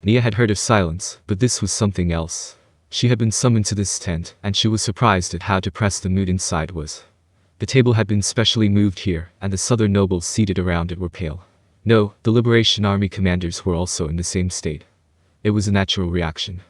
Nia had heard of silence, but this was something else. She had been summoned to this tent, and she was surprised at how depressed the mood inside was. The table had been specially moved here, and the southern nobles seated around it were pale. No, the Liberation Army commanders were also in the same state. It was a natural reaction.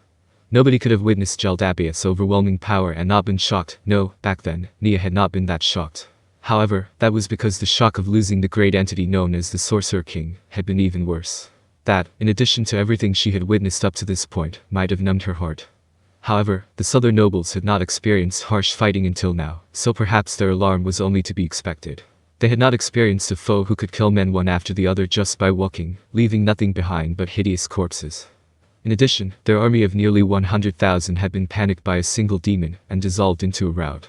Nobody could have witnessed Jaldabaoth's overwhelming power and not been shocked. No, back then, Nia had not been that shocked. However, that was because the shock of losing the great entity known as the Sorcerer King had been even worse. That, in addition to everything she had witnessed up to this point, might have numbed her heart. However, the southern nobles had not experienced harsh fighting until now, so perhaps their alarm was only to be expected. They had not experienced a foe who could kill men one after the other just by walking, leaving nothing behind but hideous corpses. In addition, their army of nearly 100,000 had been panicked by a single demon and dissolved into a rout.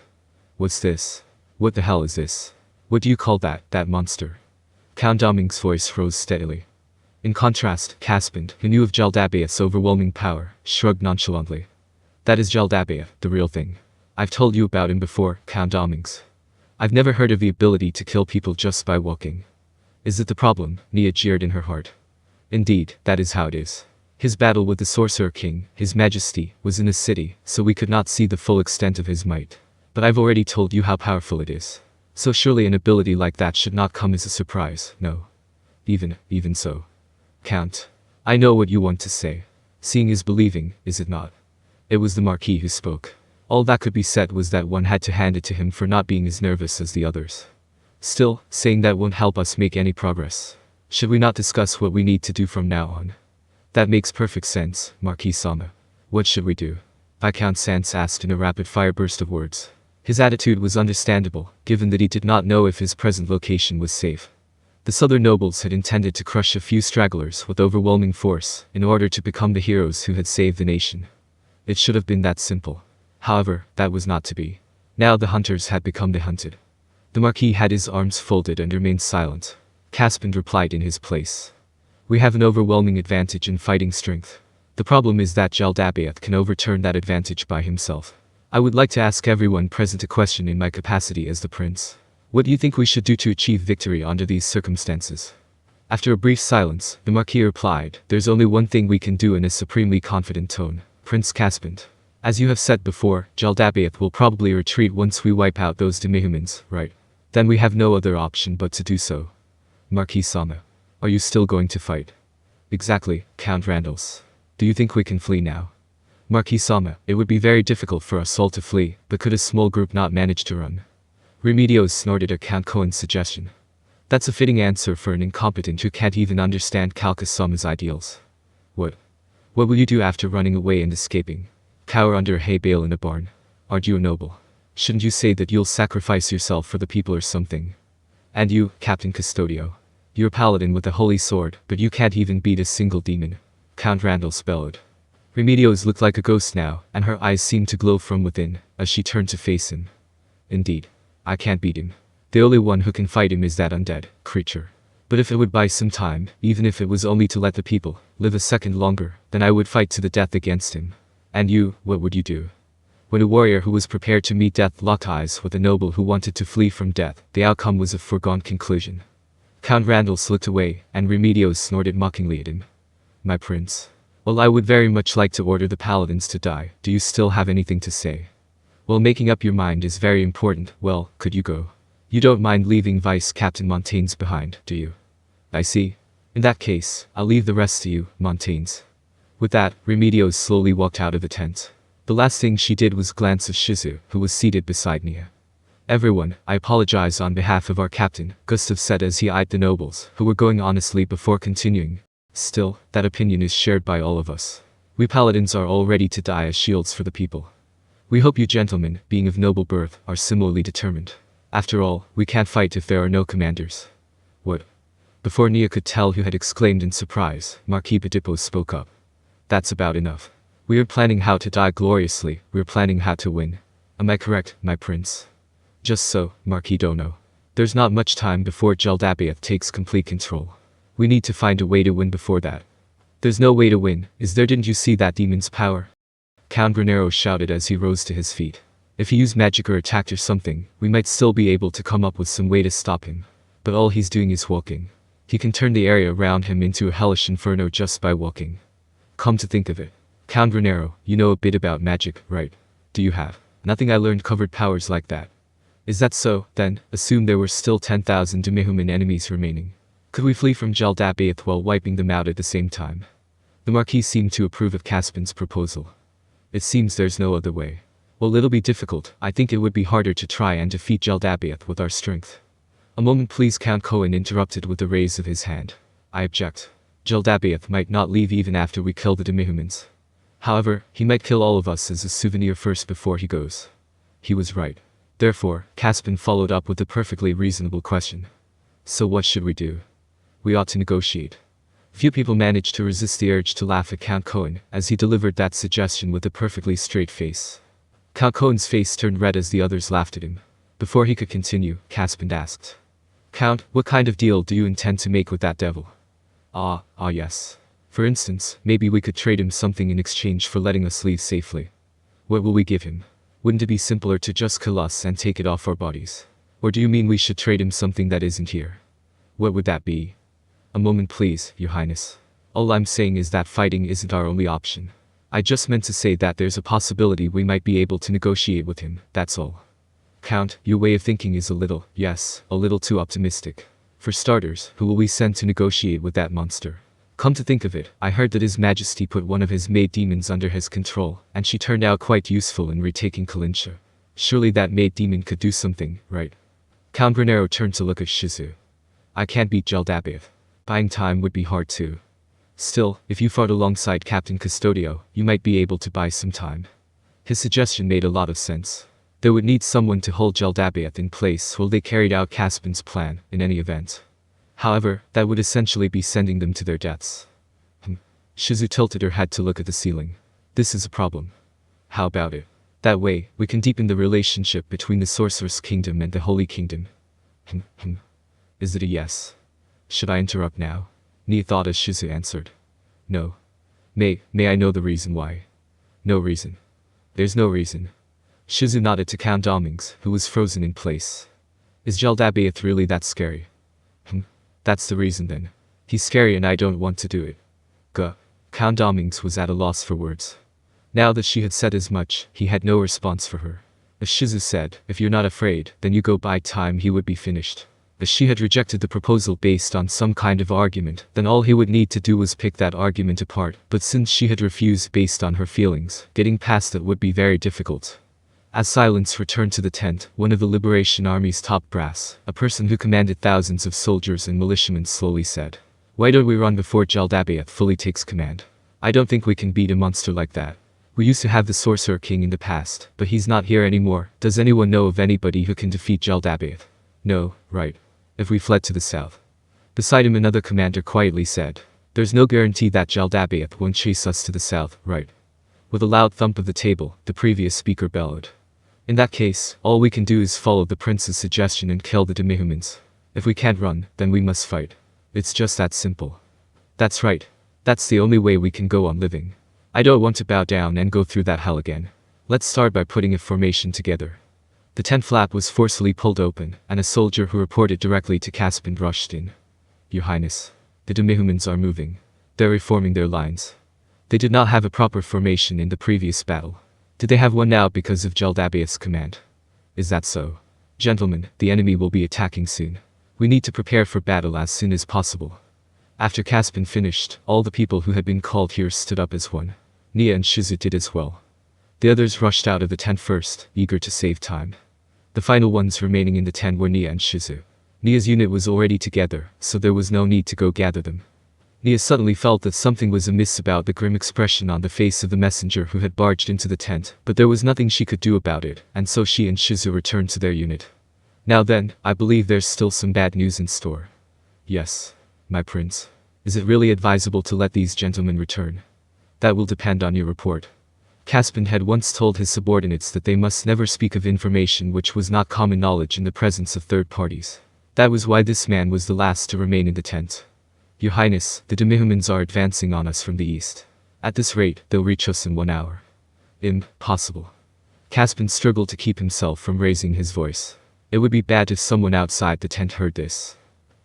What's this? What the hell is this? What do you call that monster? Count Doming's voice rose steadily. In contrast, Caspian, who knew of Jaldabaoth's overwhelming power, shrugged nonchalantly. That is Jaldabaoth, the real thing. I've told you about him before, Count Domings. I've never heard of the ability to kill people just by walking. Is it the problem? Nia jeered in her heart. Indeed, that is how it is. His battle with the Sorcerer King, His Majesty, was in a city, so we could not see the full extent of his might. But I've already told you how powerful it is. So surely an ability like that should not come as a surprise, no. Even so. Count. I know what you want to say. Seeing is believing, is it not? It was the Marquis who spoke. All that could be said was that one had to hand it to him for not being as nervous as the others. Still, saying that won't help us make any progress. Should we not discuss what we need to do from now on? That makes perfect sense, Marquis Sama. What should we do? Viscount Sans asked in a rapid-fire burst of words. His attitude was understandable, given that he did not know if his present location was safe. The southern nobles had intended to crush a few stragglers with overwhelming force in order to become the heroes who had saved the nation. It should have been that simple. However, that was not to be. Now the hunters had become the hunted. The Marquis had his arms folded and remained silent. Caspian replied in his place. We have an overwhelming advantage in fighting strength. The problem is that Jaldabaoth can overturn that advantage by himself. I would like to ask everyone present a question in my capacity as the prince. What do you think we should do to achieve victory under these circumstances? After a brief silence, the Marquis replied, There's only one thing we can do in a supremely confident tone. Prince Caspian. As you have said before, Jaldabaoth will probably retreat once we wipe out those demihumans, right? Then we have no other option but to do so. Marquis Sama. Are you still going to fight? Exactly, Count Randalls. Do you think we can flee now? Marquis Sama, it would be very difficult for us all to flee, but could a small group not manage to run? Remedios snorted at Count Cohen's suggestion. That's a fitting answer for an incompetent who can't even understand Calcus Sama's ideals. What will you do after running away and escaping? Cower under a hay bale in a barn? Aren't you a noble? Shouldn't you say that you'll sacrifice yourself for the people or something? And you, Captain Custodio. You're a paladin with a holy sword, but you can't even beat a single demon. Count Randall bellowed. Remedios looked like a ghost now, and her eyes seemed to glow from within, as she turned to face him. Indeed. I can't beat him. The only one who can fight him is that undead creature. But if it would buy some time, even if it was only to let the people live a second longer, then I would fight to the death against him. And you, what would you do? When a warrior who was prepared to meet death locked eyes with a noble who wanted to flee from death, the outcome was a foregone conclusion. Count Randall looked away, and Remedios snorted mockingly at him. My prince. Well, I would very much like to order the paladins to die. Do you still have anything to say? Well, making up your mind is very important. Well, could you go? You don't mind leaving Vice Captain Montaigne behind, do you? I see. In that case, I'll leave the rest to you, Montaigne. With that, Remedios slowly walked out of the tent. The last thing she did was glance at Shizu, who was seated beside Nia. Everyone, I apologize on behalf of our captain, Gustav said as he eyed the nobles, who were going honestly before continuing. Still, that opinion is shared by all of us. We paladins are all ready to die as shields for the people. We hope you gentlemen, being of noble birth, are similarly determined. After all, we can't fight if there are no commanders. What? Before Nia could tell who had exclaimed in surprise, Marquis Pedippo spoke up. That's about enough. We are planning how to die gloriously, we're planning how to win. Am I correct, my prince? Just so, Marquis Dono. There's not much time before Jaldabaoth takes complete control. We need to find a way to win before that. There's no way to win, is there? Didn't you see that demon's power? Count Granero shouted as he rose to his feet. If he used magic or attacked or something, we might still be able to come up with some way to stop him. But all he's doing is walking. He can turn the area around him into a hellish inferno just by walking. Come to think of it. Count Renero, you know a bit about magic, right? Do you have? Nothing I learned covered powers like that. Is that so, then? Assume there were still 10,000 Demihuman enemies remaining. Could we flee from Jaldabaoth while wiping them out at the same time? The Marquis seemed to approve of Caspin's proposal. It seems there's no other way. Well, it'll be difficult. I think it would be harder to try and defeat Jaldabaoth with our strength. A moment please, Count Cohen interrupted with a raise of his hand. I object. Jaldabaoth might not leave even after we kill the Demihumans. However, he might kill all of us as a souvenir first before he goes. He was right. Therefore, Caspin followed up with a perfectly reasonable question. So what should we do? We ought to negotiate. Few people managed to resist the urge to laugh at Count Cohen, as he delivered that suggestion with a perfectly straight face. Count Cohen's face turned red as the others laughed at him. Before he could continue, Caspin asked. Count, what kind of deal do you intend to make with that devil? Yes. For instance, maybe we could trade him something in exchange for letting us leave safely. What will we give him? Wouldn't it be simpler to just kill us and take it off our bodies? Or do you mean we should trade him something that isn't here? What would that be? A moment please, Your Highness. All I'm saying is that fighting isn't our only option. I just meant to say that there's a possibility we might be able to negotiate with him, that's all. Count, your way of thinking is a little too optimistic. For starters, who will we send to negotiate with that monster? Come to think of it, I heard that His Majesty put one of his maid demons under his control, and she turned out quite useful in retaking Kalincha. Surely that maid demon could do something, right? Count Renero turned to look at Shizu. I can't beat Jaldabaoth. Buying time would be hard too. Still, if you fought alongside Captain Custodio, you might be able to buy some time. His suggestion made a lot of sense. They would need someone to hold Jaldabaoth in place while they carried out Caspin's plan, in any event. However, that would essentially be sending them to their deaths. Shizu tilted her head to look at the ceiling. This is a problem. How about it? That way, we can deepen the relationship between the Sorceress Kingdom and the Holy Kingdom. Is it a yes? Should I interrupt now? Nia thought as Shizu answered. No. May I know the reason why? No reason. There's no reason. Shizu nodded to Count Domings, who was frozen in place. Is Jaldabaoth really that scary? That's the reason then. He's scary and I don't want to do it. Count Domings was at a loss for words. Now that she had said as much, he had no response for her. As Shizu said, if you're not afraid, then you go buy time, he would be finished. As she had rejected the proposal based on some kind of argument, then all he would need to do was pick that argument apart, but since she had refused based on her feelings, getting past it would be very difficult. As silence returned to the tent, one of the Liberation Army's top brass, a person who commanded thousands of soldiers and militiamen, slowly said, Why don't we run before Jaldabaoth fully takes command? I don't think we can beat a monster like that. We used to have the Sorcerer King in the past, but he's not here anymore. Does anyone know of anybody who can defeat Jaldabaoth? No, right. If we fled to the south. Beside him another commander quietly said, There's no guarantee that Jaldabaoth won't chase us to the south, right? With a loud thump of the table, the previous speaker bellowed. In that case, all we can do is follow the prince's suggestion and kill the Demihumans. If we can't run, then we must fight. It's just that simple. That's right. That's the only way we can go on living. I don't want to bow down and go through that hell again. Let's start by putting a formation together. The tent flap was forcefully pulled open, and a soldier who reported directly to Caspin rushed in. Your Highness, the Demihumans are moving. They're reforming their lines. They did not have a proper formation in the previous battle. Did they have one now because of Jaldabaoth's command? Is that so? Gentlemen, the enemy will be attacking soon. We need to prepare for battle as soon as possible. After Caspin finished, all the people who had been called here stood up as one. Nia and Shizu did as well. The others rushed out of the tent first, eager to save time. The final ones remaining in the tent were Nia and Shizu. Nia's unit was already together, so there was no need to go gather them. Nia suddenly felt that something was amiss about the grim expression on the face of the messenger who had barged into the tent, but there was nothing she could do about it, and so she and Shizu returned to their unit. Now then, I believe there's still some bad news in store. Yes, my prince. Is it really advisable to let these gentlemen return? That will depend on your report. Caspin had once told his subordinates that they must never speak of information which was not common knowledge in the presence of third parties. That was why this man was the last to remain in the tent. Your Highness, the Demihumans are advancing on us from the east. At this rate, they'll reach us in 1 hour. Impossible. Caspin struggled to keep himself from raising his voice. It would be bad if someone outside the tent heard this.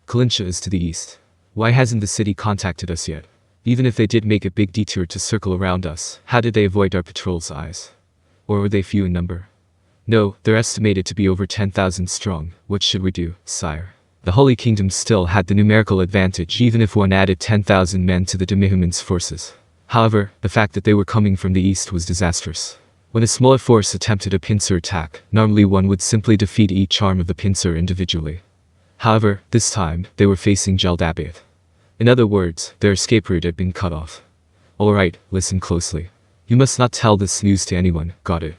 Kalincha is to the east. Why hasn't the city contacted us yet? Even if they did make a big detour to circle around us, how did they avoid our patrol's eyes? Or were they few in number? No, they're estimated to be over 10,000 strong. What should we do, sire? The Holy Kingdom still had the numerical advantage even if one added 10,000 men to the Demihuman's forces. However, the fact that they were coming from the east was disastrous. When a smaller force attempted a pincer attack, normally one would simply defeat each arm of the pincer individually. However, this time, they were facing Jaldabaoth. In other words, their escape route had been cut off. Alright, listen closely. You must not tell this news to anyone, got it?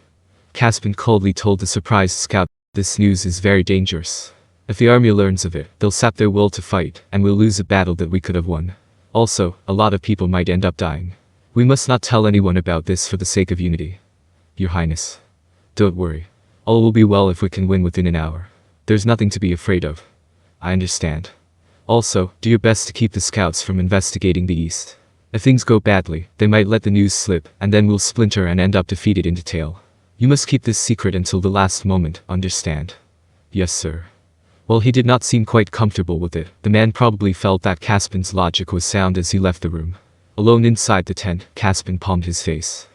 Caspian coldly told the surprised scout, this news is very dangerous. If the army learns of it, they'll sap their will to fight, and we'll lose a battle that we could have won. Also, a lot of people might end up dying. We must not tell anyone about this for the sake of unity. Your Highness. Don't worry. All will be well if we can win within an hour. There's nothing to be afraid of. I understand. Also, do your best to keep the scouts from investigating the east. If things go badly, they might let the news slip, and then we'll splinter and end up defeated in detail. You must keep this secret until the last moment, understand? Yes, sir. While he did not seem quite comfortable with it, the man probably felt that Caspian's logic was sound as he left the room. Alone inside the tent, Caspian palmed his face.